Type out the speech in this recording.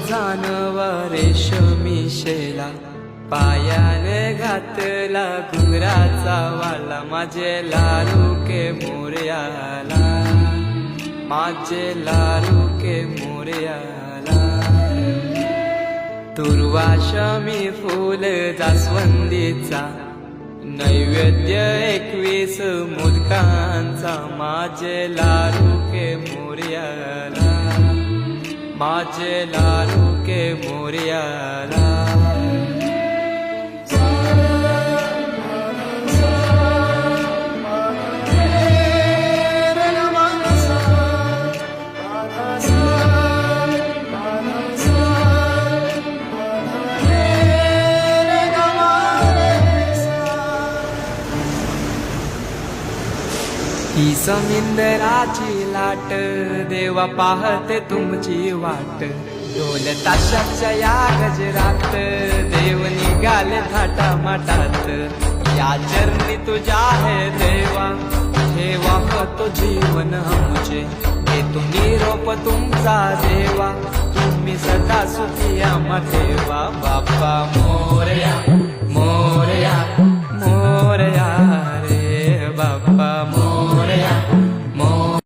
जानवा रेशमी शेला, पायाने घातला घुंगराचा वाला, माझे लाडू के मोरयाला, माझे लाडू के मोरयाला. दुर्वाशमी फूल जास्वंदीचा, नैवेद्य 21 मोदकांचा, माझे लाडू के मोरयाला, माझे लाडू के मोरयाला. ही समिंदराची लाट, देवा पाहते तुमची वाट, ढोल ताशाच्या या गजरात, देव निघाले थाटा माटात. या चरणी तुझ्या है देवा, ठेवा तो जीवन आमचे, घेतो निरोप तुमचा देवा, तुम्ही सदा सुखी आम्हा ठेवा. बाप्पा